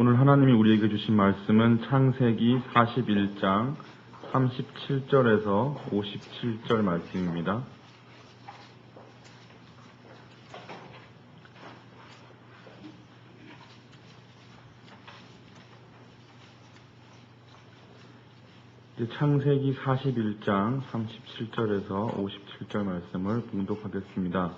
오늘 하나님이 우리에게 주신 말씀은 창세기 41장 37절에서 57절 말씀입니다. 창세기 41장 37절에서 57절 말씀을 봉독하겠습니다.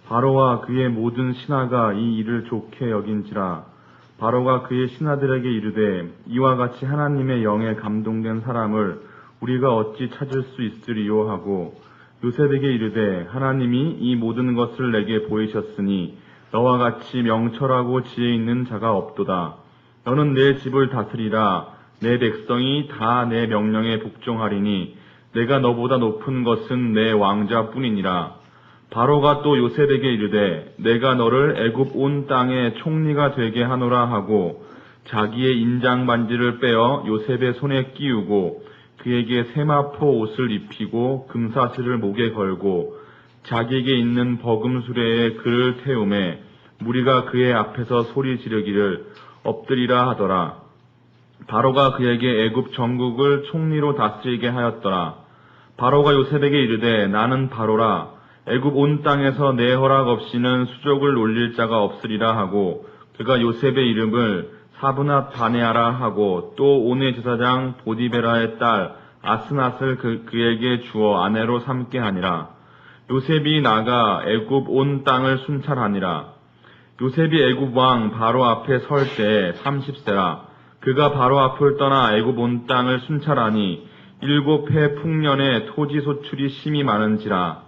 바로와 그의 모든 신하가 이 일을 좋게 여긴지라. 바로가 그의 신하들에게 이르되 이와 같이 하나님의 영에 감동된 사람을 우리가 어찌 찾을 수 있으리요 하고 요셉에게 이르되 하나님이 이 모든 것을 내게 보이셨으니 너와 같이 명철하고 지혜 있는 자가 없도다. 너는 내 집을 다스리라. 내 백성이 다 내 명령에 복종하리니 내가 너보다 높은 것은 내 왕자뿐이니라. 바로가 또 요셉에게 이르되 내가 너를 애굽 온 땅의 총리가 되게 하노라 하고 자기의 인장 반지를 빼어 요셉의 손에 끼우고 그에게 세마포 옷을 입히고 금사슬을 목에 걸고 자기에게 있는 버금 수레에 그를 태우매 무리가 그의 앞에서 소리 지르기를 엎드리라 하더라. 바로가 그에게 애굽 전국을 총리로 다스리게 하였더라. 바로가 요셉에게 이르되 나는 바로라. 애굽 온 땅에서 내 허락 없이는 수족을 놀릴 자가 없으리라 하고 그가 요셉의 이름을 사브낫 바네아라 하고 또 온의 제사장 보디베라의 딸 아스낫을 그에게 주어 아내로 삼게 하니라. 요셉이 나가 애굽 온 땅을 순찰하니라. 요셉이 애굽 왕 바로 앞에 설 때에 30세라. 그가 바로 앞을 떠나 애굽 온 땅을 순찰하니 7해 풍년에 토지 소출이 심히 많은지라.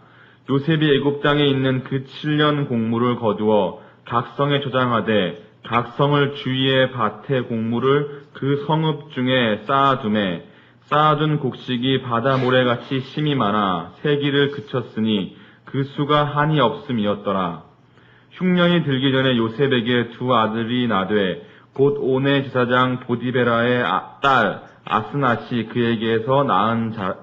요셉이 애굽 땅에 있는 그 7년 곡물을 거두어 각성에 저장하되 각성을 주위의 밭의 곡물을 그 성읍 중에 쌓아두매 쌓아둔 곡식이 바다 모래같이 심이 많아 세기를 그쳤으니 그 수가 한이 없음이었더라. 흉년이 들기 전에 요셉에게 두 아들이 나되 곧 온의 제사장 보디베라의 딸 아스낫이 그에게서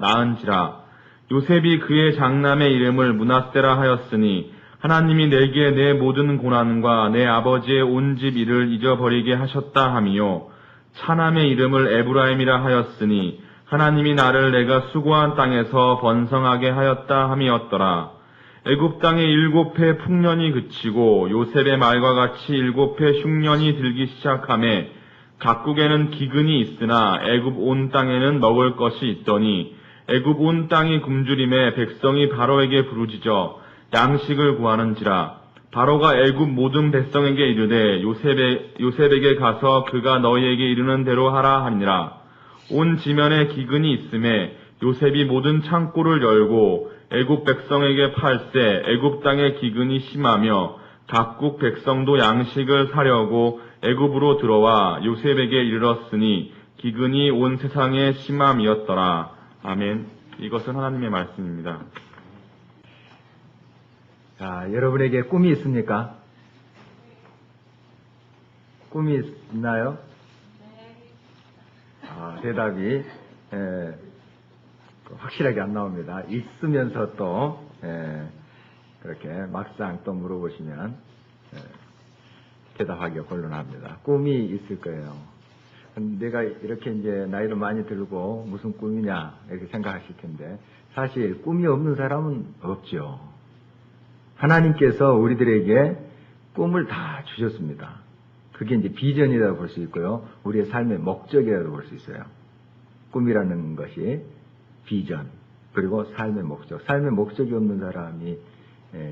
낳은지라. 요셉이 그의 장남의 이름을 므낫세라 하였으니 하나님이 내게 내 모든 고난과 내 아버지의 온 집 일을 잊어버리게 하셨다 함이요 차남의 이름을 에브라임이라 하였으니 하나님이 나를 내가 수고한 땅에서 번성하게 하였다 함이었더라. 애굽 땅에 7해 풍년이 그치고 요셉의 말과 같이 7해 흉년이 들기 시작하매 각국에는 기근이 있으나 애굽 온 땅에는 먹을 것이 있더니 애굽 온 땅이 굶주림에 백성이 바로에게 부르짖어 양식을 구하는지라. 바로가 애굽 모든 백성에게 이르되 요셉에게 가서 그가 너희에게 이르는 대로 하라 하니라. 온 지면에 기근이 있음에 요셉이 모든 창고를 열고 애굽 백성에게 팔세 애굽 땅에 기근이 심하며 각국 백성도 양식을 사려고 애굽으로 들어와 요셉에게 이르렀으니 기근이 온 세상에 심함이었더라. 아멘. 이것은 하나님의 말씀입니다. 자, 여러분에게 꿈이 있습니까? 꿈이 있나요? 대답이 확실하게 안 나옵니다. 있으면서 또 그렇게 막상 또 물어보시면 대답하기가 곤란합니다. 꿈이 있을 거예요. 내가 이렇게 이제 나이도 많이 들고 무슨 꿈이냐 이렇게 생각하실 텐데 사실 꿈이 없는 사람은 없죠. 하나님께서 우리들에게 꿈을 다 주셨습니다. 그게 이제 비전이라고 볼 수 있고요. 우리의 삶의 목적이라고 볼 수 있어요. 꿈이라는 것이 비전 그리고 삶의 목적. 삶의 목적이 없는 사람이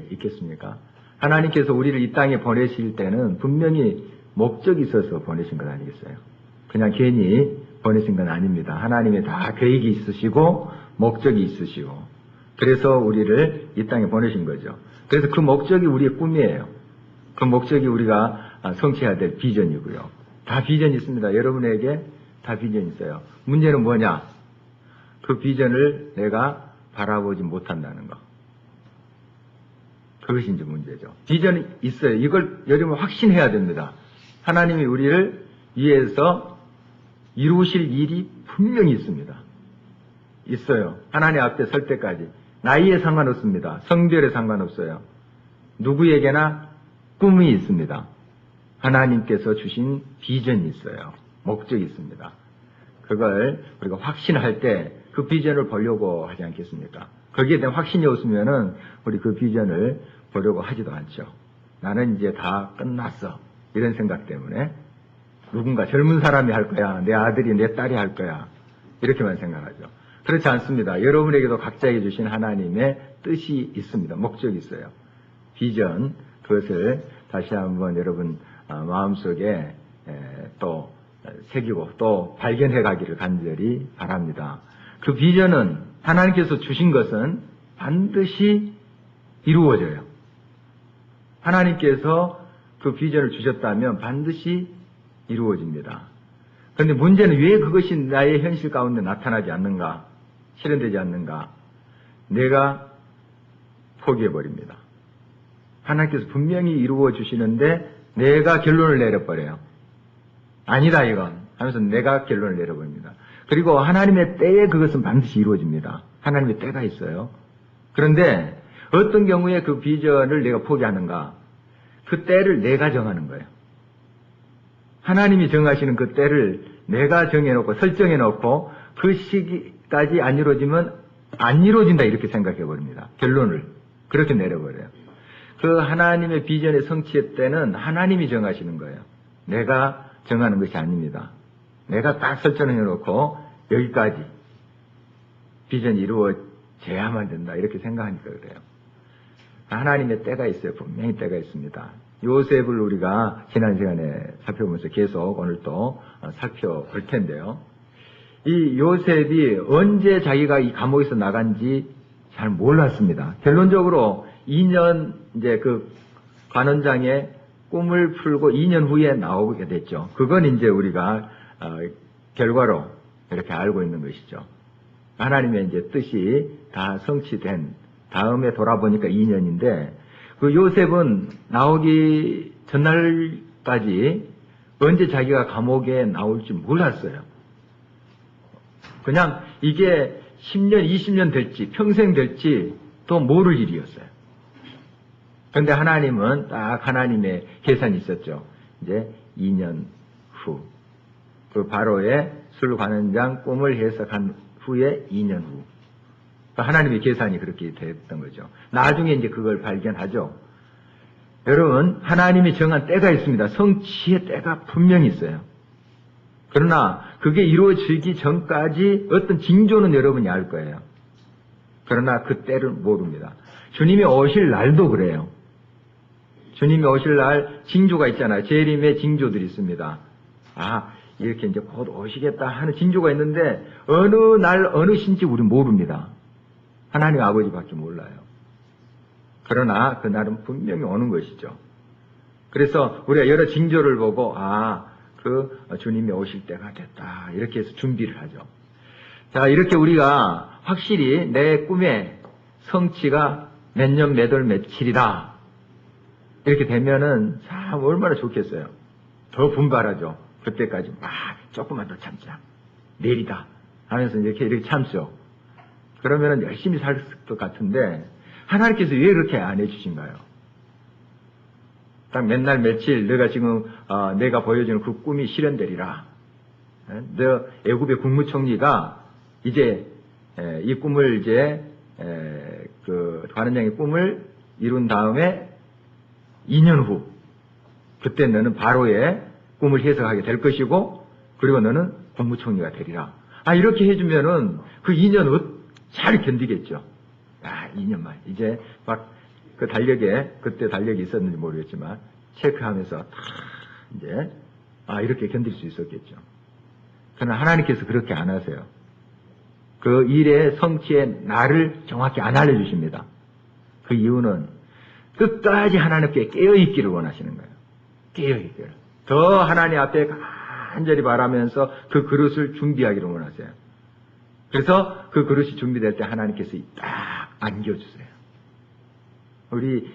있겠습니까? 하나님께서 우리를 이 땅에 보내실 때는 분명히 목적이 있어서 보내신 것 아니겠어요? 그냥 괜히 보내신 건 아닙니다. 하나님이 다 계획이 있으시고 목적이 있으시고 그래서 우리를 이 땅에 보내신 거죠. 그래서 그 목적이 우리의 꿈이에요. 그 목적이 우리가 성취해야 될 비전이고요. 다 비전이 있습니다. 여러분에게 다 비전이 있어요. 문제는 뭐냐? 그 비전을 내가 바라보지 못한다는 거. 그것이 이제 문제죠. 비전이 있어요. 이걸 여러분 확신해야 됩니다. 하나님이 우리를 위해서 이루실 일이 분명히 있습니다. 있어요. 하나님 앞에 설 때까지. 나이에 상관없습니다. 성별에 상관없어요. 누구에게나 꿈이 있습니다. 하나님께서 주신 비전이 있어요. 목적이 있습니다. 그걸 우리가 확신할 때 그 비전을 보려고 하지 않겠습니까? 거기에 대한 확신이 없으면은 우리 그 비전을 보려고 하지도 않죠. 나는 이제 다 끝났어. 이런 생각 때문에 누군가 젊은 사람이 할 거야. 내 아들이 내 딸이 할 거야. 이렇게만 생각하죠. 그렇지 않습니다. 여러분에게도 각자에게 주신 하나님의 뜻이 있습니다. 목적이 있어요. 비전, 그것을 다시 한번 여러분 마음속에 또 새기고 또 발견해 가기를 간절히 바랍니다. 그 비전은 하나님께서 주신 것은 반드시 이루어져요. 하나님께서 그 비전을 주셨다면 반드시 이루어집니다. 그런데 문제는 왜 그것이 나의 현실 가운데 나타나지 않는가? 실현되지 않는가? 내가 포기해버립니다. 하나님께서 분명히 이루어 주시는데 내가 결론을 내려버려요. 아니다 이건 하면서 내가 결론을 내려버립니다. 그리고 하나님의 때에 그것은 반드시 이루어집니다. 하나님의 때가 있어요. 그런데 어떤 경우에 그 비전을 내가 포기하는가? 그 때를 내가 정하는 거예요. 하나님이 정하시는 그 때를 내가 정해놓고 설정해놓고 그 시기까지 안 이루어지면 안 이루어진다 이렇게 생각해버립니다. 결론을 그렇게 내려버려요. 그 하나님의 비전의 성취의 때는 하나님이 정하시는 거예요. 내가 정하는 것이 아닙니다. 내가 딱 설정해놓고 여기까지 비전이 이루어져야만 된다 이렇게 생각하니까 그래요. 하나님의 때가 있어요. 분명히 때가 있습니다. 요셉을 우리가 지난 시간에 살펴보면서 계속 오늘 또 살펴볼 텐데요. 이 요셉이 언제 자기가 이 감옥에서 나간지 잘 몰랐습니다. 결론적으로 2년 이제 그 관원장의 꿈을 풀고 2년 후에 나오게 됐죠. 그건 이제 우리가 결과로 이렇게 알고 있는 것이죠. 하나님의 이제 뜻이 다 성취된 다음에 돌아보니까 2년인데 그 요셉은 나오기 전날까지 언제 자기가 감옥에 나올지 몰랐어요. 그냥 이게 10년, 20년 될지 평생 될지 또 모를 일이었어요. 그런데 하나님은 딱 하나님의 계산이 있었죠. 이제 2년 후. 그 바로의 술관원장 꿈을 해석한 후에 2년 후. 하나님의 계산이 그렇게 됐던 거죠. 나중에 이제 그걸 발견하죠. 여러분, 하나님이 정한 때가 있습니다. 성취의 때가 분명히 있어요. 그러나 그게 이루어지기 전까지 어떤 징조는 여러분이 알 거예요. 그러나 그 때를 모릅니다. 주님이 오실 날도 그래요. 주님이 오실 날 징조가 있잖아요. 재림의 징조들이 있습니다. 아, 이렇게 이제 곧 오시겠다 하는 징조가 있는데 어느 날 어느 신지 우리 모릅니다. 하나님 아버지밖에 몰라요. 그러나 그날은 분명히 오는 것이죠. 그래서 우리가 여러 징조를 보고 그 주님이 오실 때가 됐다 이렇게 해서 준비를 하죠. 자, 이렇게 우리가 확실히 내 꿈의 성취가 몇 년 몇 월 며칠이다 이렇게 되면은 참 얼마나 좋겠어요. 더 분발하죠. 그때까지 막 조금만 더 참자. 내일이다 하면서 이렇게 참죠. 그러면은 열심히 살 것 같은데 하나님께서 왜 그렇게 안 해주신가요? 딱 맨날 며칠 내가 지금 내가 보여주는 그 꿈이 실현되리라. 너 애굽의 국무총리가 이제 이 꿈을 이제 그 관원장의 꿈을 이룬 다음에 2년 후 그때 너는 바로의 꿈을 해석하게 될 것이고 그리고 너는 국무총리가 되리라. 이렇게 해주면은 그 2년 잘 견디겠죠. 2년만 이제 막 그 달력에 그때 달력이 있었는지 모르겠지만 체크하면서 다 이제 이렇게 견딜 수 있었겠죠. 그러나 하나님께서 그렇게 안 하세요. 그 일의 성취의 날을 정확히 안 알려주십니다. 그 이유는 끝까지 하나님께 깨어있기를 원하시는 거예요. 깨어있기를. 더 하나님 앞에 간절히 바라면서 그 그릇을 준비하기를 원하세요. 그래서 그 그릇이 준비될 때 하나님께서 딱 안겨주세요. 우리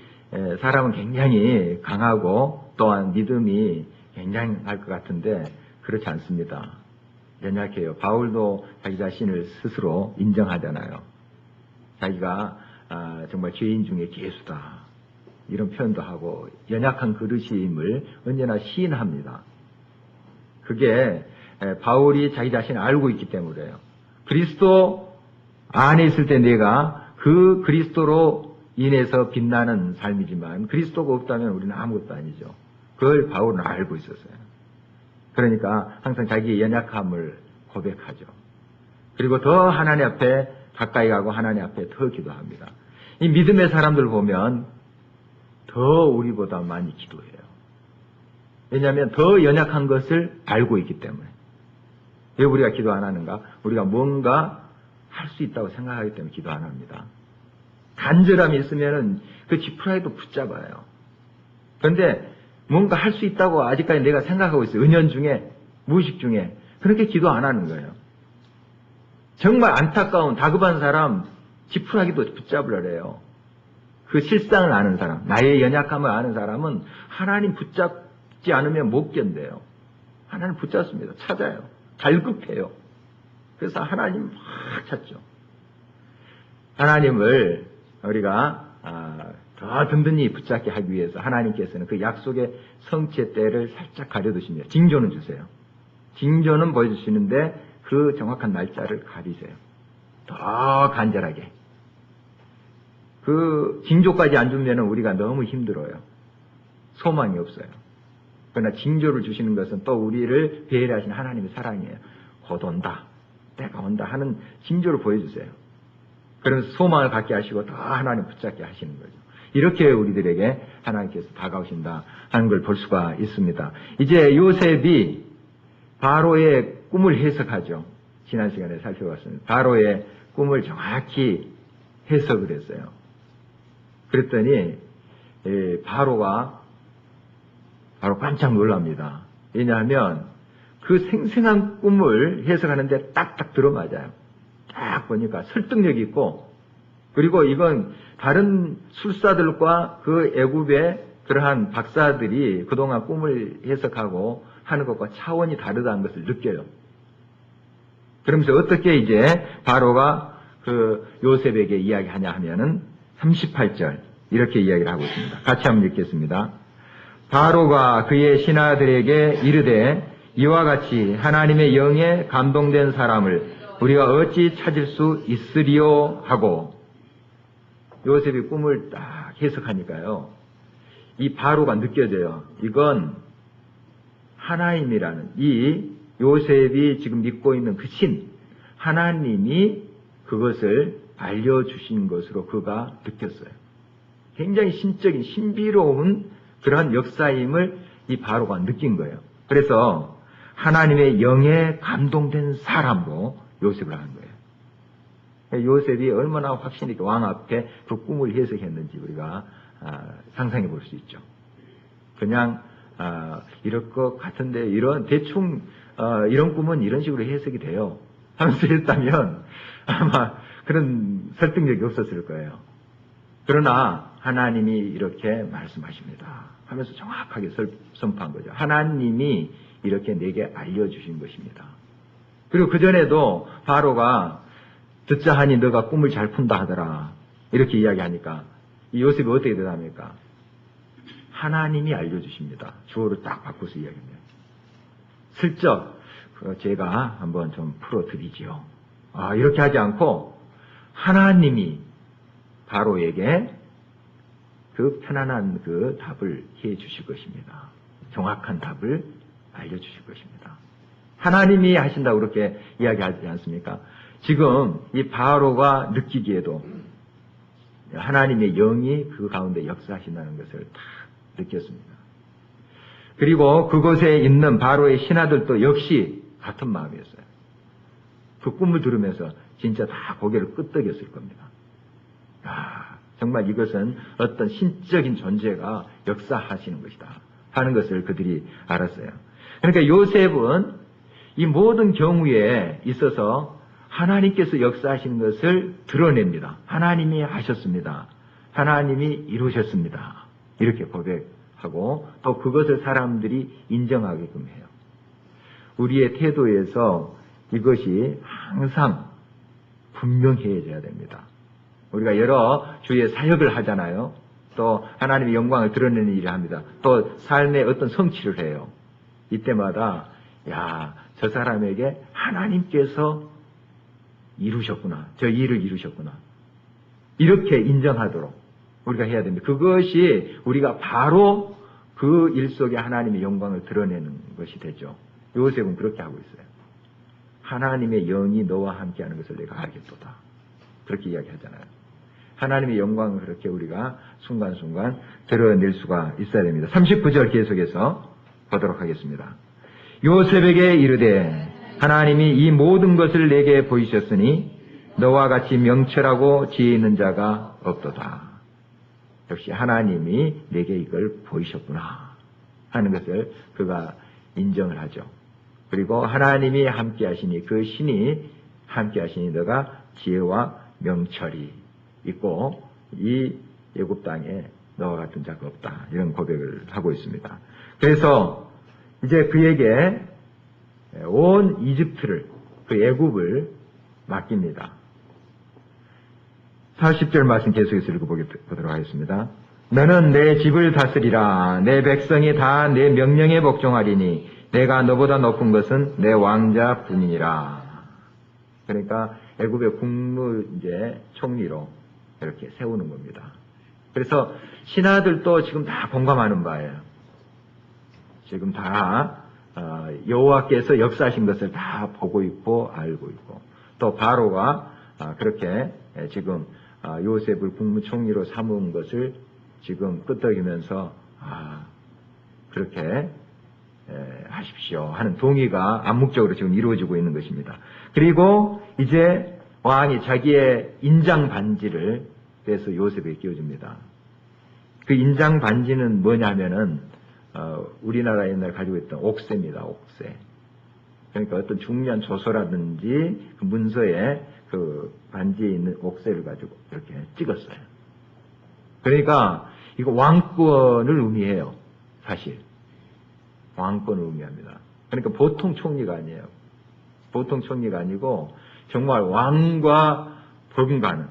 사람은 굉장히 강하고 또한 믿음이 굉장할 것 같은데 그렇지 않습니다. 연약해요. 바울도 자기 자신을 스스로 인정하잖아요. 자기가 정말 죄인 중에 괴수다. 이런 표현도 하고 연약한 그릇임을 언제나 시인합니다. 그게 바울이 자기 자신을 알고 있기 때문에요. 그리스도 안에 있을 때 내가 그 그리스도로 인해서 빛나는 삶이지만 그리스도가 없다면 우리는 아무것도 아니죠. 그걸 바울은 알고 있었어요. 그러니까 항상 자기의 연약함을 고백하죠. 그리고 더 하나님 앞에 가까이 가고 하나님 앞에 더 기도합니다. 이 믿음의 사람들 보면 더 우리보다 많이 기도해요. 왜냐하면 더 연약한 것을 알고 있기 때문에. 왜 우리가 기도 안 하는가? 우리가 뭔가 할 수 있다고 생각하기 때문에 기도 안 합니다. 간절함이 있으면은 그 지푸라기도 붙잡아요. 그런데 뭔가 할 수 있다고 아직까지 내가 생각하고 있어요. 은연 중에, 무의식 중에. 그렇게 기도 안 하는 거예요. 정말 안타까운 다급한 사람 지푸라기도 붙잡으래요. 그 실상을 아는 사람, 나의 연약함을 아는 사람은 하나님 붙잡지 않으면 못 견뎌요. 하나님 붙잡습니다. 찾아요. 갈급해요. 그래서 하나님 막 찾죠. 하나님을 우리가 더 든든히 붙잡게 하기 위해서 하나님께서는 그 약속의 성취의 때를 살짝 가려두십니다. 징조는 주세요. 징조는 보여주시는데 그 정확한 날짜를 가리세요. 더 간절하게. 그 징조까지 안 주면 우리가 너무 힘들어요. 소망이 없어요. 그러나 징조를 주시는 것은 또 우리를 배려하시는 하나님의 사랑이에요. 곧 온다. 때가 온다 하는 징조를 보여주세요. 그러면서 소망을 갖게 하시고 더 하나님 붙잡게 하시는 거죠. 이렇게 우리들에게 하나님께서 다가오신다 하는 걸 볼 수가 있습니다. 이제 요셉이 바로의 꿈을 해석하죠. 지난 시간에 살펴봤습니다. 바로의 꿈을 정확히 해석을 했어요. 그랬더니 바로 깜짝 놀랍니다. 왜냐하면 그 생생한 꿈을 해석하는데 딱딱 들어맞아요. 딱 보니까 설득력이 있고, 그리고 이건 다른 술사들과 그 애굽의 그러한 박사들이 그동안 꿈을 해석하고 하는 것과 차원이 다르다는 것을 느껴요. 그러면서 어떻게 이제 바로가 그 요셉에게 이야기하냐 하면은 38절 이렇게 이야기를 하고 있습니다. 같이 한번 읽겠습니다. 바로가 그의 신하들에게 이르되 이와 같이 하나님의 영에 감동된 사람을 우리가 어찌 찾을 수 있으리요 하고, 요셉이 꿈을 딱 해석하니까요, 이 바로가 느껴져요. 이건 하나님이라는, 이 요셉이 지금 믿고 있는 그 신, 하나님이 그것을 알려주신 것으로 그가 느꼈어요. 굉장히 신적인 신비로운 그러한 역사임을 이 바로가 느낀 거예요. 그래서 하나님의 영에 감동된 사람으로 요셉을 한 거예요. 요셉이 얼마나 확신 있게 왕 앞에 그 꿈을 해석했는지 우리가 상상해 볼 수 있죠. 그냥 이럴 것 같은데 대충 이런 꿈은 이런 식으로 해석이 돼요 하면서 했다면 아마 그런 설득력이 없었을 거예요. 그러나 하나님이 이렇게 말씀하십니다 하면서 정확하게 선포한 거죠. 하나님이 이렇게 내게 알려주신 것입니다. 그리고 그전에도 바로가 듣자 하니 너가 꿈을 잘 푼다 하더라 이렇게 이야기하니까 이 요셉이 어떻게 대답합니까? 하나님이 알려주십니다. 주어를 딱 바꿔서 이야기합니다. 슬쩍 제가 한번 좀 풀어드리지요. 이렇게 하지 않고 하나님이 바로에게 그 편안한 그 답을 해 주실 것입니다. 정확한 답을 알려주실 것입니다. 하나님이 하신다고 그렇게 이야기하지 않습니까? 지금 이 바로가 느끼기에도 하나님의 영이 그 가운데 역사하신다는 것을 다 느꼈습니다. 그리고 그곳에 있는 바로의 신하들도 역시 같은 마음이었어요. 그 꿈을 들으면서 진짜 다 고개를 끄덕였을 겁니다. 정말 이것은 어떤 신적인 존재가 역사하시는 것이다 하는 것을 그들이 알았어요. 그러니까 요셉은 이 모든 경우에 있어서 하나님께서 역사하시는 것을 드러냅니다. 하나님이 하셨습니다. 하나님이 이루셨습니다. 이렇게 고백하고 또 그것을 사람들이 인정하게끔 해요. 우리의 태도에서 이것이 항상 분명해져야 됩니다. 우리가 여러 주의 사역을 하잖아요. 또 하나님의 영광을 드러내는 일을 합니다. 또 삶의 어떤 성취를 해요. 이때마다 야, 저 사람에게 하나님께서 이루셨구나. 저 일을 이루셨구나. 이렇게 인정하도록 우리가 해야 됩니다. 그것이 우리가 바로 그 일 속에 하나님의 영광을 드러내는 것이 되죠. 요셉은 그렇게 하고 있어요. 하나님의 영이 너와 함께하는 것을 내가 알겠도다. 그렇게 이야기하잖아요. 하나님의 영광을 그렇게 우리가 순간순간 드러낼 수가 있어야 됩니다. 39절 계속해서 보도록 하겠습니다. 요셉에게 이르되 하나님이 이 모든 것을 내게 보이셨으니 너와 같이 명철하고 지혜 있는 자가 없도다. 역시 하나님이 내게 이걸 보이셨구나 하는 것을 그가 인정을 하죠. 그리고 하나님이 함께 하시니 그 신이 함께 하시니 너가 지혜와 명철이 있고 이 애굽 땅에 너와 같은 자가 없다. 이런 고백을 하고 있습니다. 그래서 이제 그에게 온 이집트를 그 애굽을 맡깁니다. 40절 말씀 계속해서 읽어보도록 하겠습니다. 너는 내 집을 다스리라. 내 백성이 다 내 명령에 복종하리니 내가 너보다 높은 것은 내 왕자뿐이니라. 그러니까 애굽의 국무 이제 총리로 이렇게 세우는 겁니다. 그래서 신하들도 지금 다 공감하는 바예요. 지금 다 여호와께서 역사하신 것을 다 보고 있고 알고 있고 또 바로가 그렇게 지금 요셉을 국무총리로 삼은 것을 지금 끄떡이면서 그렇게 하십시오 하는 동의가 암묵적으로 지금 이루어지고 있는 것입니다. 그리고 이제 왕이 자기의 인장 반지를 빼서 요셉에게 끼워줍니다. 그 인장 반지는 뭐냐면은 우리나라 옛날에 가지고 있던 옥새입니다. 옥새. 그러니까 어떤 중요한 조서라든지 그 문서에 그 반지에 있는 옥새를 가지고 이렇게 찍었어요. 그러니까 이거 왕권을 의미해요. 사실. 왕권을 의미합니다. 그러니까 보통 총리가 아니에요. 보통 총리가 아니고 정말 왕과 버금가는.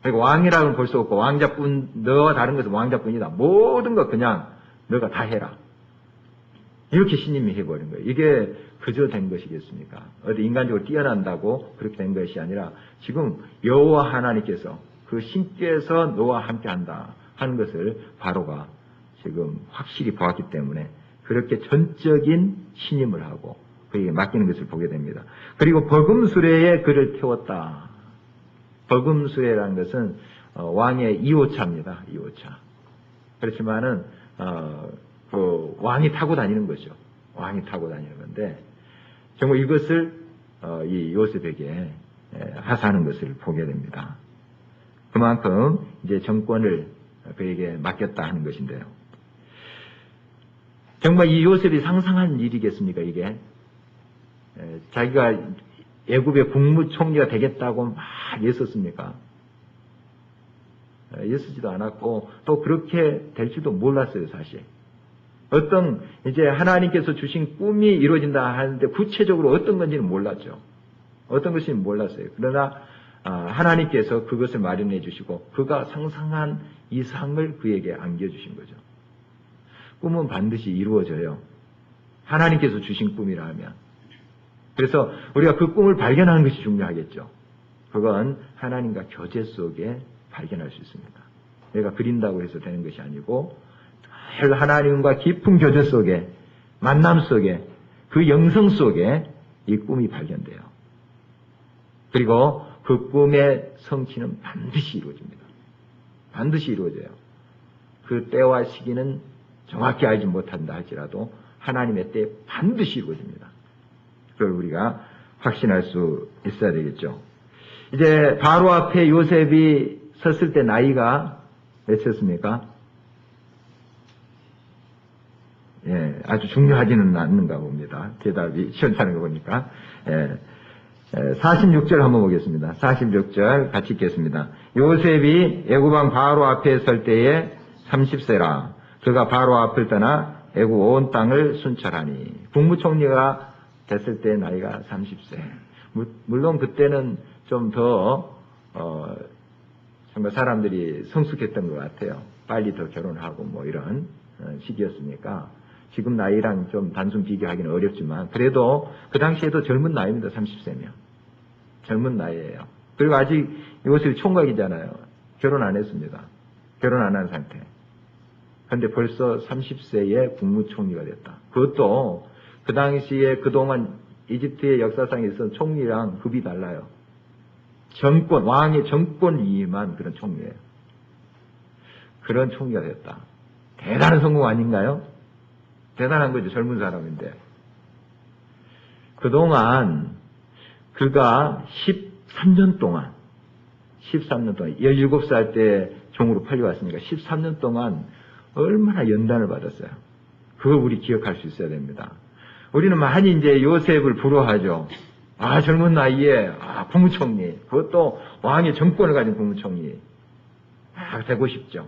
그러니까 왕이라고는 볼 수 없고 왕자뿐, 너와 다른 것은 왕자뿐이다. 모든 거 그냥 너가 다 해라. 이렇게 신임이 해버린 거예요. 이게 그저 된 것이겠습니까? 어디 인간적으로 뛰어난다고 그렇게 된 것이 아니라 지금 여호와 하나님께서 그 신께서 너와 함께한다 하는 것을 바로가 지금 확실히 보았기 때문에 그렇게 전적인 신임을 하고 그에게 맡기는 것을 보게 됩니다. 그리고 버금수레에 그를 태웠다. 버금수레라는 것은 왕의 2호차입니다. 2호차. 그렇지만은 그 왕이 타고 다니는 거죠. 왕이 타고 다니는 건데 정말 이것을 이 요셉에게 하사하는 것을 보게 됩니다. 그만큼 이제 정권을 그에게 맡겼다 하는 것인데요. 정말 이 요셉이 상상한 일이겠습니까, 이게? 자기가 애굽의 국무총리가 되겠다고 막 애썼습니까? 애쓰지도 않았고 또 그렇게 될 줄도 몰랐어요, 사실. 어떤 이제 하나님께서 주신 꿈이 이루어진다 하는데 구체적으로 어떤 건지는 몰랐죠. 어떤 것인지 몰랐어요. 그러나 하나님께서 그것을 마련해 주시고 그가 상상한 이 상을 그에게 안겨주신 거죠. 꿈은 반드시 이루어져요. 하나님께서 주신 꿈이라 하면. 그래서 우리가 그 꿈을 발견하는 것이 중요하겠죠. 그건 하나님과 교제 속에 발견할 수 있습니다. 내가 그린다고 해서 되는 것이 아니고 하나님과 깊은 교제 속에 만남 속에 그 영성 속에 이 꿈이 발견돼요. 그리고 그 꿈의 성취는 반드시 이루어집니다. 반드시 이루어져요. 그 때와 시기는 정확히 알지 못한다 할지라도 하나님의 때에 반드시 이루어집니다. 그걸 우리가 확신할 수 있어야 되겠죠. 이제 바로 앞에 요셉이 섰을 때 나이가 몇이었습니까? 예, 아주 중요하지는 않는가 봅니다. 대답이 시원찮은 거 보니까. 46절 한번 보겠습니다. 46절 같이 읽겠습니다. 요셉이 애굽왕 바로 앞에 설 때에 30세라. 그가 바로 앞을 떠나 애굽 온 땅을 순찰하니. 국무총리가 됐을 때 나이가 30세. 물론 그때는 좀 더 정말 사람들이 성숙했던 것 같아요. 빨리 더 결혼하고 뭐 이런 시기였으니까 지금 나이랑 좀 단순 비교하기는 어렵지만 그래도 그 당시에도 젊은 나이입니다. 30세면. 젊은 나이예요. 그리고 아직 이것이 총각이잖아요. 결혼 안 했습니다. 결혼 안 한 상태. 그런데 벌써 30세에 국무총리가 됐다. 그것도 그 당시에 그동안 이집트의 역사상에 있었던 총리랑 급이 달라요. 정권, 왕의 정권 위임한 그런 총리예요. 그런 총리가 됐다. 대단한 성공 아닌가요? 대단한 거죠. 젊은 사람인데. 그동안 그가 13년 동안 17살 때 종으로 팔려왔으니까 13년 동안 얼마나 연단을 받았어요. 그걸 우리 기억할 수 있어야 됩니다. 우리는 많이 이제 요셉을 부러워하죠. 아, 젊은 나이에, 국무총리. 그것도 왕의 정권을 가진 국무총리. 되고 싶죠.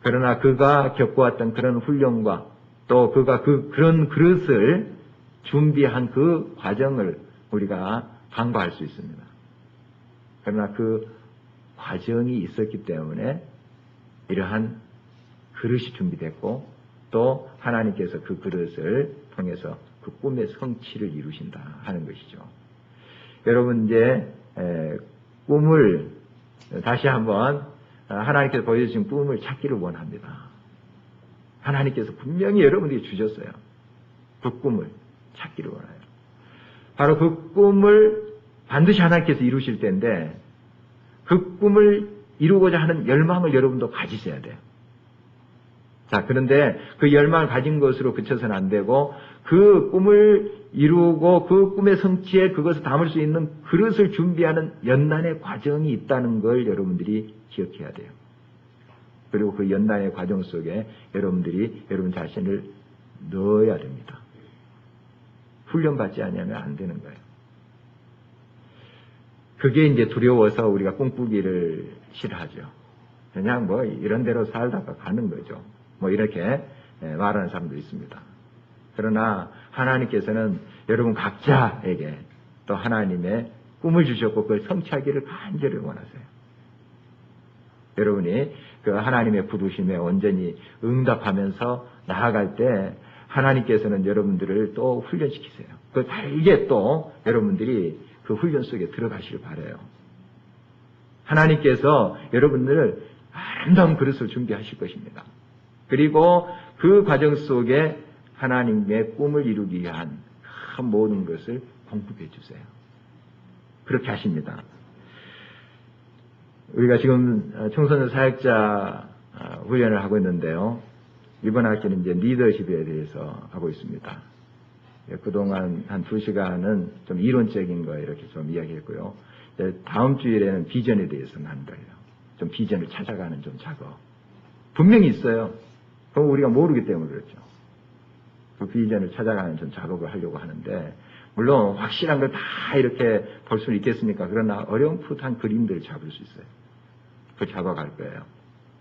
그러나 그가 겪어왔던 그런 훈련과 또 그가 그런 그릇을 준비한 그 과정을 우리가 간과할 수 있습니다. 그러나 그 과정이 있었기 때문에 이러한 그릇이 준비됐고 또 하나님께서 그 그릇을 통해서 그 꿈의 성취를 이루신다 하는 것이죠. 여러분 이제 꿈을 다시 한번 하나님께서 보여주신 꿈을 찾기를 원합니다. 하나님께서 분명히 여러분들이 주셨어요. 그 꿈을 찾기를 원해요. 바로 그 꿈을 반드시 하나님께서 이루실 텐데 그 꿈을 이루고자 하는 열망을 여러분도 가지셔야 돼요. 자, 그런데 그 열망을 가진 것으로 그쳐서는 안 되고 그 꿈을 이루고 그 꿈의 성취에 그것을 담을 수 있는 그릇을 준비하는 연단의 과정이 있다는 걸 여러분들이 기억해야 돼요. 그리고 그 연단의 과정 속에 여러분들이 여러분 자신을 넣어야 됩니다. 훈련받지 않으면 안 되는 거예요. 그게 이제 두려워서 우리가 꿈꾸기를 싫어하죠. 그냥 뭐 이런 대로 살다가 가는 거죠. 뭐 이렇게 말하는 사람도 있습니다. 그러나 하나님께서는 여러분 각자에게 또 하나님의 꿈을 주셨고 그걸 성취하기를 간절히 원하세요. 여러분이 그 하나님의 부르심에 온전히 응답하면서 나아갈 때 하나님께서는 여러분들을 또 훈련시키세요. 그 달게 또 여러분들이 그 훈련 속에 들어가시길 바라요. 하나님께서 여러분들을 아름다운 그릇을 준비하실 것입니다. 그리고 그 과정 속에 하나님의 꿈을 이루기 위한 그 모든 것을 공급해 주세요. 그렇게 하십니다. 우리가 지금 청소년 사역자 훈련을 하고 있는데요. 이번 학기는 이제 리더십에 대해서 하고 있습니다. 그동안 한 2시간은 좀 이론적인 거 이렇게 좀 이야기했고요. 다음 주일에는 비전에 대해서 하는 거예요. 좀 비전을 찾아가는 좀 작업. 분명히 있어요. 그럼 우리가 모르기 때문에 그렇죠. 그 비전을 찾아가는 좀 작업을 하려고 하는데 물론 확실한 걸 다 이렇게 볼 수는 있겠습니까? 그러나 어렴풋한 그림들을 잡을 수 있어요. 그 작업할 거예요.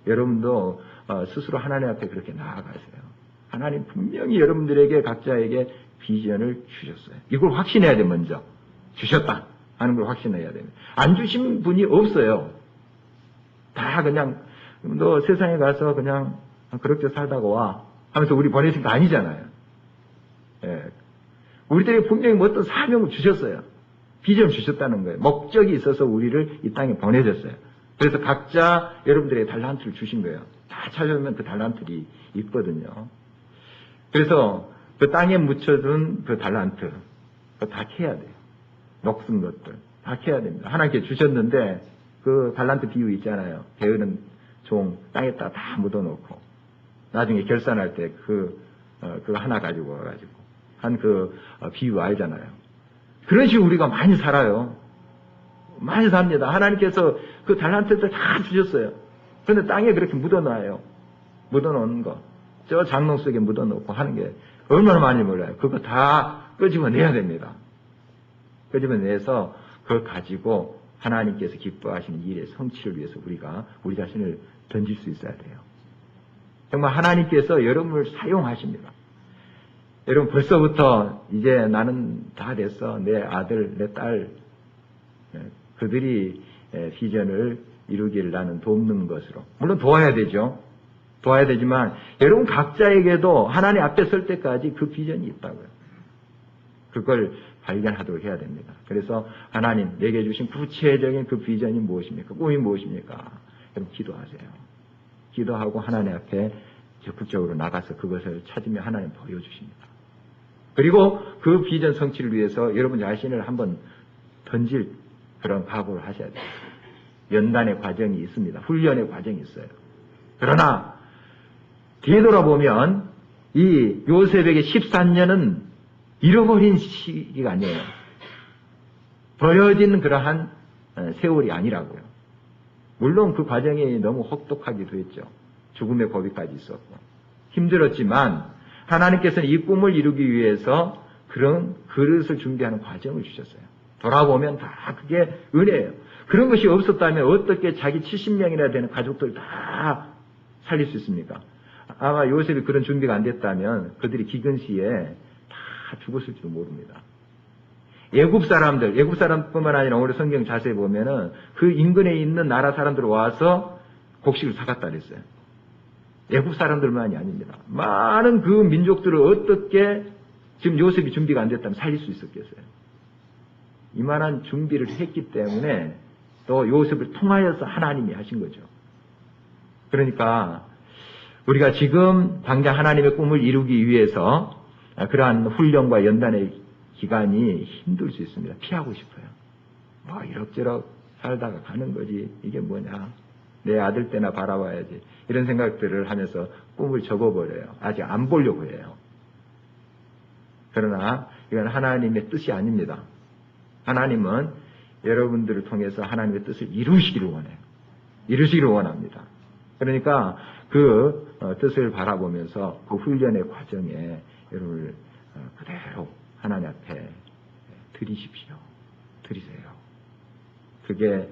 여러분도 스스로 하나님 앞에 그렇게 나아가세요. 하나님 분명히 여러분들에게 각자에게 비전을 주셨어요. 이걸 확신해야 돼 먼저. 주셨다 하는 걸 확신해야 됩니다. 안 주신 분이 없어요. 다 그냥 너 세상에 가서 그냥 그렇게 살다가 와 하면서 우리 보내신 거 아니잖아요. 예. 우리들에게 분명히 뭐 어떤 사명을 주셨어요. 비전을 주셨다는 거예요. 목적이 있어서 우리를 이 땅에 보내줬어요. 그래서 각자 여러분들에게 달란트를 주신 거예요. 다 찾아보면 그 달란트들이 있거든요. 그래서 그 땅에 묻혀둔 그 달란트, 그거 다 캐야 돼요. 녹슨 것들, 다 캐야 됩니다. 하나님께 주셨는데 그 달란트 비유 있잖아요. 게으른 종 땅에다 다 묻어놓고 나중에 결산할 때 그거 하나 가지고 와가지고 한 그 비유 알잖아요. 그런 식으로 우리가 많이 살아요. 많이 삽니다. 하나님께서 그 달란트들 다 주셨어요. 그런데 땅에 그렇게 묻어놔요. 묻어놓는 거. 저 장롱 속에 묻어놓고 하는 게 얼마나 많이 몰라요. 그거 다 끄집어내야 됩니다. 끄집어내서 그걸 가지고 하나님께서 기뻐하시는 일의 성취를 위해서 우리가 우리 자신을 던질 수 있어야 돼요. 정말 하나님께서 여러분을 사용하십니다. 여러분 벌써부터 이제 나는 다 됐어. 내 아들, 내 딸 그들이 비전을 이루기를 나는 돕는 것으로. 물론 도와야 되죠. 도와야 되지만 여러분 각자에게도 하나님 앞에 설 때까지 그 비전이 있다고요. 그걸 발견하도록 해야 됩니다. 그래서 하나님 내게 주신 구체적인 그 비전이 무엇입니까? 꿈이 무엇입니까? 여러분 기도하세요. 기도하고 하나님 앞에 적극적으로 나가서 그것을 찾으며 하나님 보여주십니다. 그리고 그 비전 성취를 위해서 여러분 자신을 한번 던질 그런 각오를 하셔야 돼요. 연단의 과정이 있습니다. 훈련의 과정이 있어요. 그러나 뒤돌아보면 이 요셉에게 14년은 잃어버린 시기가 아니에요. 버려진 그러한 세월이 아니라고요. 물론 그 과정이 너무 혹독하기도 했죠. 죽음의 고비까지 있었고 힘들었지만 하나님께서는 이 꿈을 이루기 위해서 그런 그릇을 준비하는 과정을 주셨어요. 돌아보면 다 그게 은혜예요. 그런 것이 없었다면 어떻게 자기 70명이나 되는 가족들 다 살릴 수 있습니까? 아마 요셉이 그런 준비가 안 됐다면 그들이 기근시에 다 죽었을지도 모릅니다. 애굽 사람뿐만 아니라 오늘 성경 자세히 보면은 그 인근에 있는 나라 사람들 와서 곡식을 사갔다 그랬어요. 애굽 사람들만이 아닙니다. 많은 그 민족들을 어떻게 지금 요셉이 준비가 안 됐다면 살릴 수 있었겠어요. 이만한 준비를 했기 때문에 또 요셉을 통하여서 하나님이 하신 거죠. 그러니까 우리가 지금 당장 하나님의 꿈을 이루기 위해서 그러한 훈련과 연단의 기간이 힘들 수 있습니다. 피하고 싶어요. 뭐 이럭저럭 살다가 가는 거지. 이게 뭐냐. 내 아들 때나 바라봐야지. 이런 생각들을 하면서 꿈을 접어버려요. 아직 안 보려고 해요. 그러나 이건 하나님의 뜻이 아닙니다. 하나님은 여러분들을 통해서 하나님의 뜻을 이루시기를 원해요. 이루시기를 원합니다. 그러니까 그 뜻을 바라보면서 그 훈련의 과정에 여러분을 그대로 하나님 앞에 드리십시오. 드리세요. 그게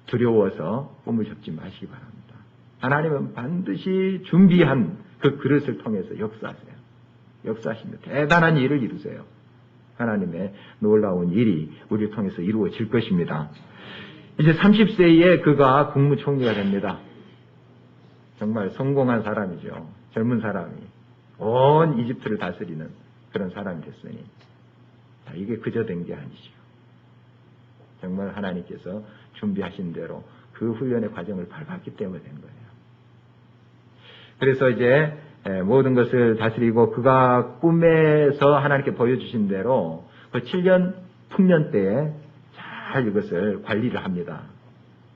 두려워서 꿈을 접지 마시기 바랍니다. 하나님은 반드시 준비한 그 그릇을 통해서 역사하세요. 역사하시며 대단한 일을 이루세요. 하나님의 놀라운 일이 우리를 통해서 이루어질 것입니다. 이제 30세에 그가 국무총리가 됩니다. 정말 성공한 사람이죠. 젊은 사람이 온 이집트를 다스리는 그런 사람이 됐으니 이게 그저 된 게 아니죠. 정말 하나님께서 준비하신 대로 그 훈련의 과정을 밟았기 때문에 된 거예요. 그래서 이제 모든 것을 다스리고 그가 꿈에서 하나님께 보여주신 대로 그 7년 풍년 때에 잘 이것을 관리를 합니다.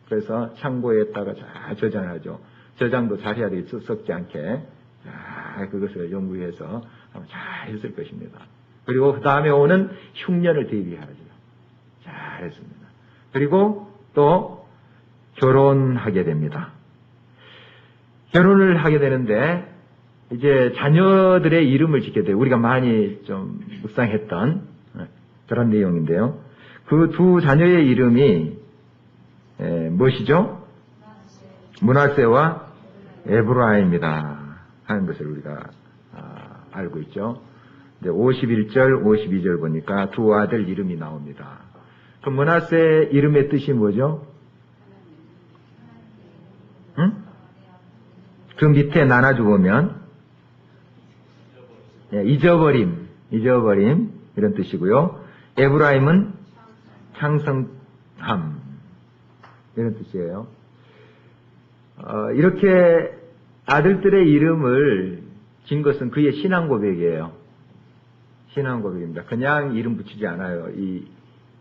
그래서 창고에다가 잘 저장하죠. 저장도 잘 해야 되겠죠. 썩지 않게 잘 그것을 연구해서 잘 했을 것입니다. 그리고 그 다음에 오는 흉년을 대비하죠. 잘 했습니다. 그리고 또 결혼하게 됩니다. 결혼을 하게 되는데 이제 자녀들의 이름을 짓게 돼요. 우리가 많이 좀 묵상했던 그런 내용인데요. 그 두 자녀의 이름이 무엇이죠? 므낫세와 에브라임이다 하는 것을 우리가 알고 있죠. 51절, 52절 보니까 두 아들 이름이 나옵니다. 그 므낫세 이름의 뜻이 뭐죠? 응? 그 밑에 나눠주 보면 잊어버림 이런 뜻이고요. 에브라임은 창성함 이런 뜻이에요. 이렇게 아들들의 이름을 진 것은 그의 신앙 고백이에요. 신앙 고백입니다. 그냥 이름 붙이지 않아요. 이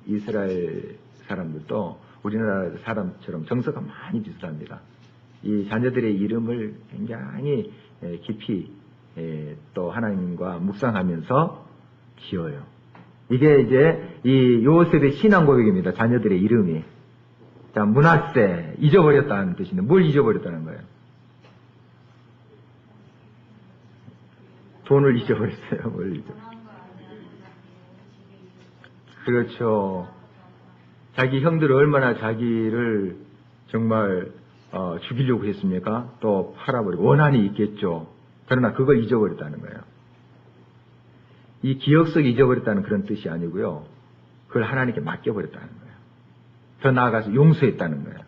이스라엘 사람들도 우리나라 사람처럼 정서가 많이 비슷합니다. 이 자녀들의 이름을 굉장히 깊이 또 하나님과 묵상하면서 지어요. 이게 이제 이 요셉의 신앙 고백입니다. 자녀들의 이름이. 자, 므낫세, 잊어버렸다는 뜻인데 뭘 잊어버렸다는 거예요? 돈을 잊어버렸어요. 뭘 잊어버렸어요? 그렇죠. 자기 형들이 얼마나 자기를 정말 죽이려고 했습니까? 또 팔아버리고 원한이 있겠죠. 그러나 그걸 잊어버렸다는 거예요. 이 기억 속에 잊어버렸다는 그런 뜻이 아니고요. 그걸 하나님께 맡겨버렸다는 거예요. 더 나아가서 용서했다는 거예요.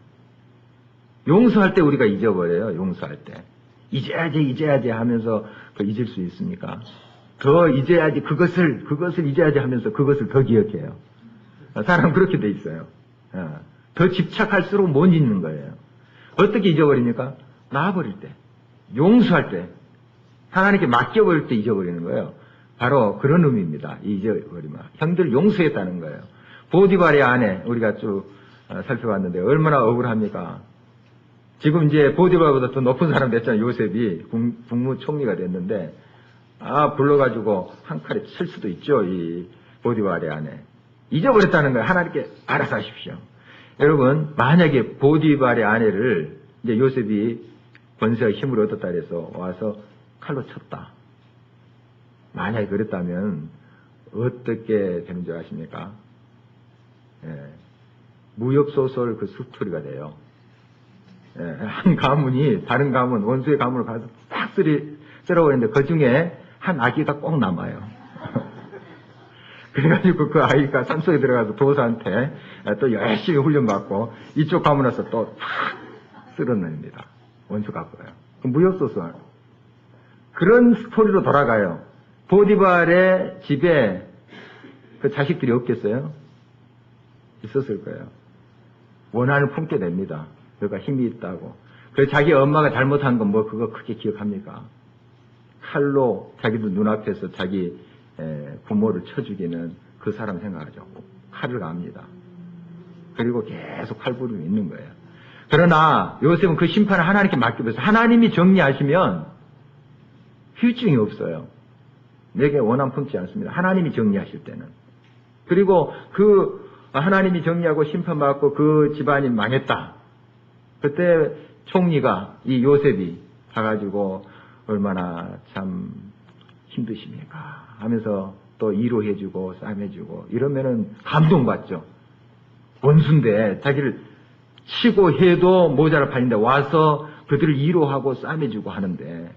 용서할 때 우리가 잊어버려요. 용서할 때. 잊어야지 하면서 잊을 수 있습니까? 더 잊어야지, 그것을 잊어야지 하면서 그것을 더 기억해요. 사람 그렇게 돼 있어요. 더 집착할수록 못 잊는 거예요. 어떻게 잊어버립니까? 놔버릴 때, 용서할 때, 하나님께 맡겨버릴 때 잊어버리는 거예요. 바로 그런 의미입니다. 잊어버리면. 형들 용서했다는 거예요. 보디발의 아내, 우리가 쭉 살펴봤는데 얼마나 억울합니까? 지금 이제 보디발보다 더 높은 사람 됐잖아요. 요셉이 국무총리가 됐는데, 불러가지고 한 칼에 칠 수도 있죠. 이 보디발의 아내. 잊어버렸다는 거예요. 하나님께 알아서 하십시오. 여러분, 만약에 보디발의 아내를 이제 요셉이 권세와 힘을 얻었다 그래서 와서 칼로 쳤다. 만약에 그랬다면 어떻게 되는 줄 아십니까? 무협소설 그 스토리가 돼요. 한 가문이 다른 가문, 원수의 가문을 가서 딱 쓸어버리는데 그 중에 한 아기가 꼭 남아요. 그래가지고 그 아이가 산속에 들어가서 도사한테 또 열심히 훈련받고 이쪽 가문 와서 또 탁 쓸어냅니다. 원수 갚아요. 무협소설. 그런 스토리로 돌아가요. 보디발의 집에 그 자식들이 없겠어요? 있었을 거예요. 원한을 품게 됩니다. 그가 힘이 있다고. 그래서 자기 엄마가 잘못한 건 뭐 그거 크게 기억합니까? 칼로 자기도 눈앞에서 자기 부모를 쳐 죽이는 그 사람 생각하죠. 칼을 갑니다. 그리고 계속 칼부림이 있는 거예요. 그러나 요셉은 그 심판을 하나님께 맡겨버려서 하나님이 정리하시면 후유증이 없어요. 내게 원한 품지 않습니다. 하나님이 정리하실 때는. 그리고 그 하나님이 정리하고 심판받고 그 집안이 망했다. 그때 총리가 이 요셉이 가가지고 얼마나 참 힘드십니까 하면서 또 위로해주고 쌈해주고 이러면은 감동받죠. 원수인데 자기를 치고 해도 모자라 팔린데 와서 그들을 위로하고 쌈해주고 하는데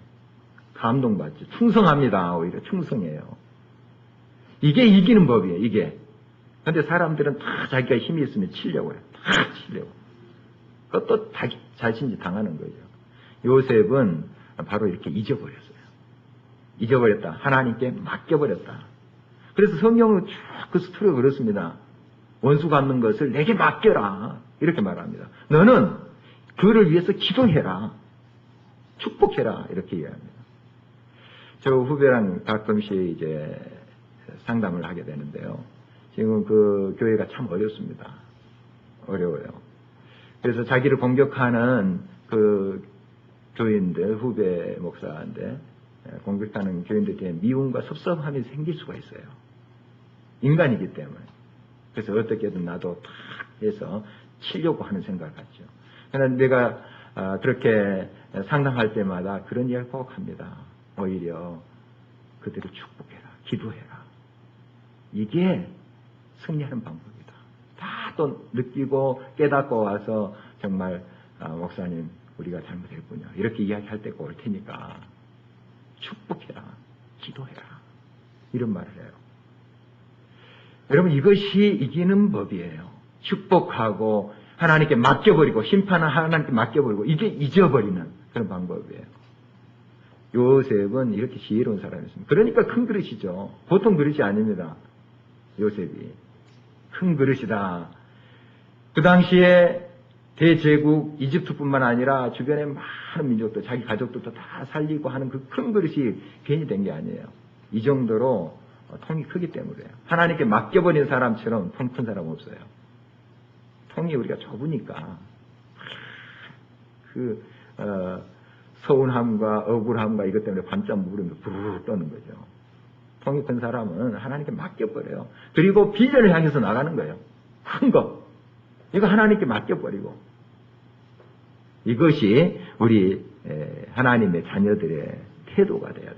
감동받죠. 충성합니다. 오히려 충성해요. 이게 이기는 법이에요. 이게. 근데 사람들은 다 자기가 힘이 있으면 치려고 해요. 다 치려고. 그것도 자기 자신이 당하는 거죠. 요셉은 바로 이렇게 잊어버렸어요. 잊어버렸다. 하나님께 맡겨버렸다. 그래서 성경은 쭉 그 스토리가 그렇습니다. 원수 갚는 것을 내게 맡겨라. 이렇게 말합니다. 너는 그를 위해서 기도해라. 축복해라. 이렇게 이야기합니다. 저 후배랑 가끔씩 이제 상담을 하게 되는데요. 지금 그 교회가 참 어렵습니다. 어려워요. 그래서 자기를 공격하는 그 교인들, 후배 목사인데 공격하는 교인들에게 미움과 섭섭함이 생길 수가 있어요. 인간이기 때문에. 그래서 어떻게든 나도 탁 해서 치려고 하는 생각을 갖죠. 그러나 내가 그렇게 상담할 때마다 그런 이야기를 꼭 합니다. 오히려 그들을 축복해라. 기도해라. 이게 승리하는 방법이다. 다 또 느끼고 깨닫고 와서 정말 목사님 우리가 잘못했군요. 이렇게 이야기할 때가 올 테니까 축복해라. 기도해라. 이런 말을 해요. 여러분 이것이 이기는 법이에요. 축복하고 하나님께 맡겨버리고 심판은 하나님께 맡겨버리고 이게 잊어버리는 그런 방법이에요. 요셉은 이렇게 지혜로운 사람이었습니다. 그러니까 큰 그릇이죠. 보통 그릇이 아닙니다. 요셉이. 큰 그릇이다. 그 당시에 대제국 이집트뿐만 아니라 주변의 많은 민족들, 자기 가족들도 다 살리고 하는 그 큰 그릇이 괜히 된 게 아니에요. 이 정도로 통이 크기 때문에요. 하나님께 맡겨버린 사람처럼 통 큰 사람 없어요. 통이 우리가 좁으니까 서운함과 억울함과 이것 때문에 밤잠 물으면서 부르르 떠는 거죠. 통이 큰 사람은 하나님께 맡겨버려요. 그리고 비전을 향해서 나가는 거예요. 큰 거. 이거 하나님께 맡겨버리고. 이것이 우리 하나님의 자녀들의 태도가 되어야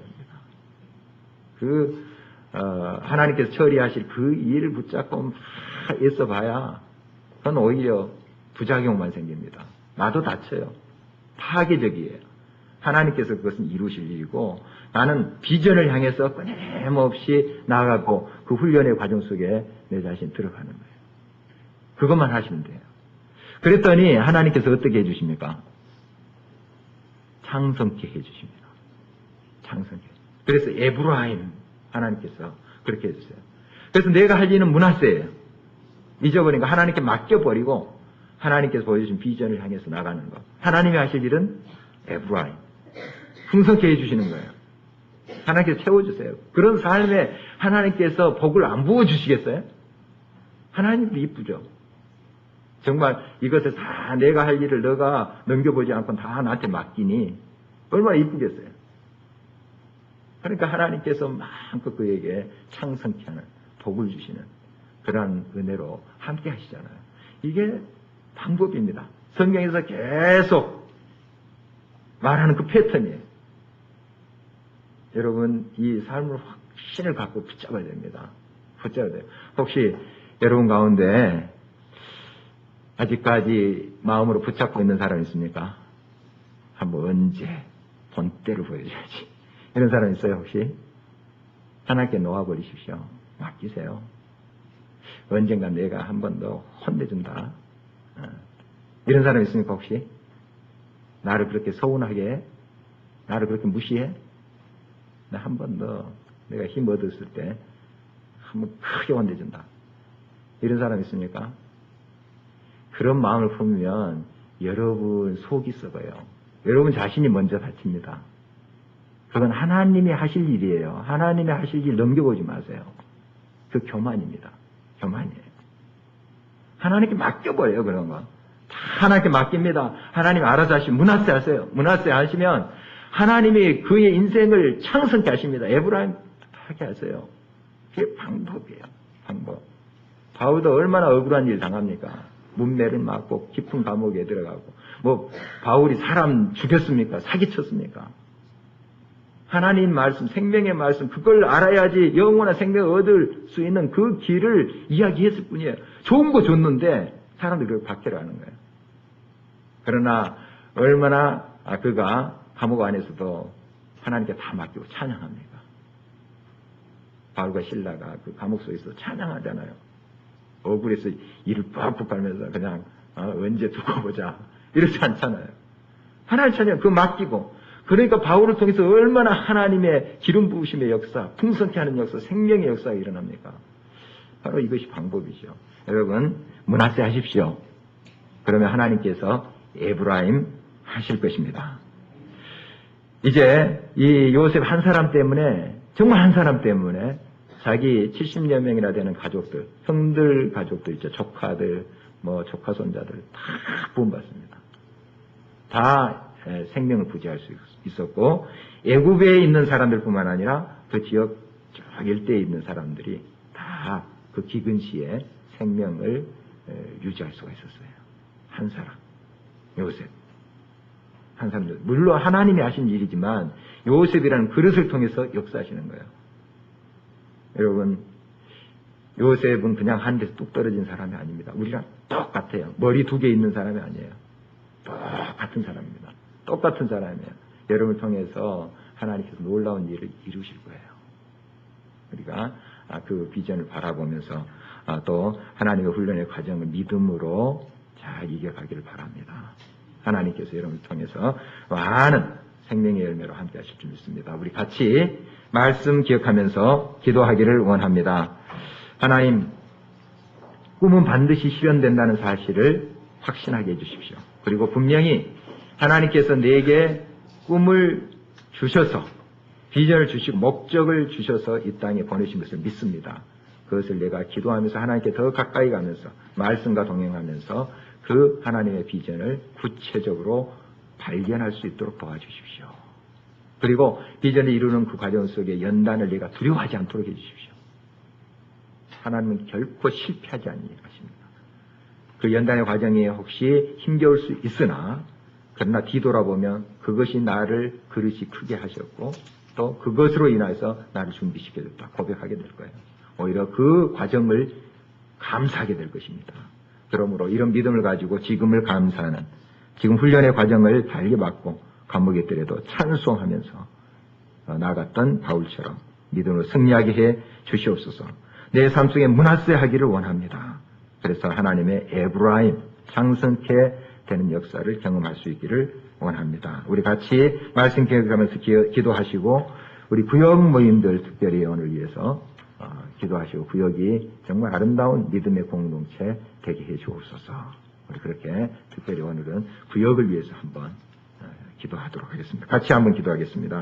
됩니다. 하나님께서 처리하실 그 일을 붙잡고 애써 봐야 그건 오히려 부작용만 생깁니다. 나도 다쳐요. 파괴적이에요. 하나님께서 그것은 이루실 일이고 나는 비전을 향해서 끊임없이 나아가고 그 훈련의 과정 속에 내 자신 들어가는 거예요. 그것만 하시면 돼요. 그랬더니 하나님께서 어떻게 해주십니까? 창성케 해주십니다. 창성케. 그래서 에브라임 하나님께서 그렇게 해주세요. 그래서 내가 할 일은 므낫세예요. 잊어버린 거 하나님께 맡겨버리고 하나님께서 보여주신 비전을 향해서 나가는 거. 하나님이 하실 일은 에브라임. 풍성케 해주시는 거예요. 하나님께서 채워주세요. 그런 삶에 하나님께서 복을 안 부어주시겠어요? 하나님도 이쁘죠. 정말 이것을 다 내가 할 일을 너가 넘겨보지 않고 다 나한테 맡기니 얼마나 이쁘겠어요. 그러니까 하나님께서 마음껏 그에게 창성케 하는 복을 주시는 그러한 은혜로 함께 하시잖아요. 이게 방법입니다. 성경에서 계속 말하는 그 패턴이에요. 여러분 이 삶을 확신을 갖고 붙잡아야 됩니다. 붙잡아야 돼요. 혹시 여러분 가운데 아직까지 마음으로 붙잡고 있는 사람 있습니까? 한번 언제 본때를 보여줘야지. 이런 사람 있어요 혹시? 하나님께 놓아버리십시오. 맡기세요. 언젠가 내가 한 번 더 혼내준다. 이런 사람 있습니까 혹시? 나를 그렇게 서운하게 나를 그렇게 무시해? 나 한 번 더 내가 힘 얻었을 때 한번 크게 혼내준다. 이런 사람 있습니까? 그런 마음을 품으면 여러분 속이 썩어요. 여러분 자신이 먼저 다칩니다. 그건 하나님이 하실 일이에요. 하나님이 하실 일 넘겨보지 마세요. 그 교만입니다. 교만이에요. 하나님께 맡겨버려요. 그런 거. 다 하나님께 맡깁니다. 하나님 알아서 하시면 므낫세 하세요. 므낫세 하시면 하나님이 그의 인생을 창성케 하십니다. 에브라임 하게 하세요. 그게 방법이에요. 방법. 바울도 얼마나 억울한 일 당합니까? 문매를 맞고 깊은 감옥에 들어가고 뭐 바울이 사람 죽였습니까? 사기쳤습니까? 하나님 말씀, 생명의 말씀 그걸 알아야지 영원한 생명을 얻을 수 있는 그 길을 이야기했을 뿐이에요. 좋은 거 줬는데 사람들이 그걸 박해를 하는 거예요. 그러나 얼마나 그가 감옥 안에서도 하나님께 다 맡기고 찬양합니까? 바울과 실라가 그 감옥 속에서 찬양하잖아요. 억울해서 이를 빡빡 빨면서 그냥 언제 두고 보자 이렇지 않잖아요. 하나님 찬양 그거 맡기고 그러니까 바울을 통해서 얼마나 하나님의 기름 부으심의 역사, 풍성케 하는 역사, 생명의 역사가 일어납니까? 바로 이것이 방법이죠. 여러분 므낫세 하십시오. 그러면 하나님께서 에브라임 하실 것입니다. 이제 이 요셉 한 사람 때문에 정말 한 사람 때문에 자기 70여 명이나 되는 가족들, 형들 가족들 있죠. 조카들, 뭐 조카 손자들 다 구원받습니다. 다 생명을 부지할 수 있었고 애굽에 있는 사람들뿐만 아니라 그 지역 저 일대에 있는 사람들이 다 그 기근 시에 생명을 유지할 수가 있었어요. 한 사람, 요셉. 한 사람들. 물론 하나님이 하신 일이지만 요셉이라는 그릇을 통해서 역사하시는 거예요. 여러분 요셉은 그냥 한 데서 뚝 떨어진 사람이 아닙니다. 우리랑 똑같아요. 머리 두 개 있는 사람이 아니에요. 똑같은 사람입니다. 똑같은 사람이에요. 여러분을 통해서 하나님께서 놀라운 일을 이루실 거예요. 우리가 그 비전을 바라보면서 또 하나님의 훈련의 과정을 믿음으로 잘 이겨가기를 바랍니다. 하나님께서 여러분을 통해서 많은 생명의 열매로 함께 하실 줄 믿습니다. 우리 같이 말씀 기억하면서 기도하기를 원합니다. 하나님, 꿈은 반드시 실현된다는 사실을 확신하게 해주십시오. 그리고 분명히 하나님께서 내게 꿈을 주셔서 비전을 주시고 목적을 주셔서 이 땅에 보내신 것을 믿습니다. 그것을 내가 기도하면서 하나님께 더 가까이 가면서 말씀과 동행하면서 그 하나님의 비전을 구체적으로 발견할 수 있도록 도와주십시오. 그리고 비전을 이루는 그 과정 속에 연단을 내가 두려워하지 않도록 해주십시오. 하나님은 결코 실패하지 않는 일 것입니다. 그 연단의 과정에 혹시 힘겨울 수 있으나 그러나 뒤돌아보면 그것이 나를 그릇이 크게 하셨고 또 그것으로 인해서 나를 준비시켜줬다 고백하게 될 거예요. 오히려 그 과정을 감사하게 될 것입니다. 그러므로 이런 믿음을 가지고 지금을 감사하는 지금 훈련의 과정을 달게 받고 감옥에 있더라도 찬송하면서 나아갔던 바울처럼 믿음으로 승리하게 해 주시옵소서. 내 삶 속에 므낫세 하기를 원합니다. 그래서 하나님의 에브라임 창성케 되는 역사를 경험할 수 있기를 원합니다. 우리 같이 말씀 기억하면서 기도하시고 우리 구역 모임들 특별히 오늘 위해서 기도하시고 구역이 정말 아름다운 믿음의 공동체 되게 해 주옵소서. 우리 그렇게 특별히 오늘은 구역을 위해서 한번 기도하도록 하겠습니다. 같이 한번 기도하겠습니다.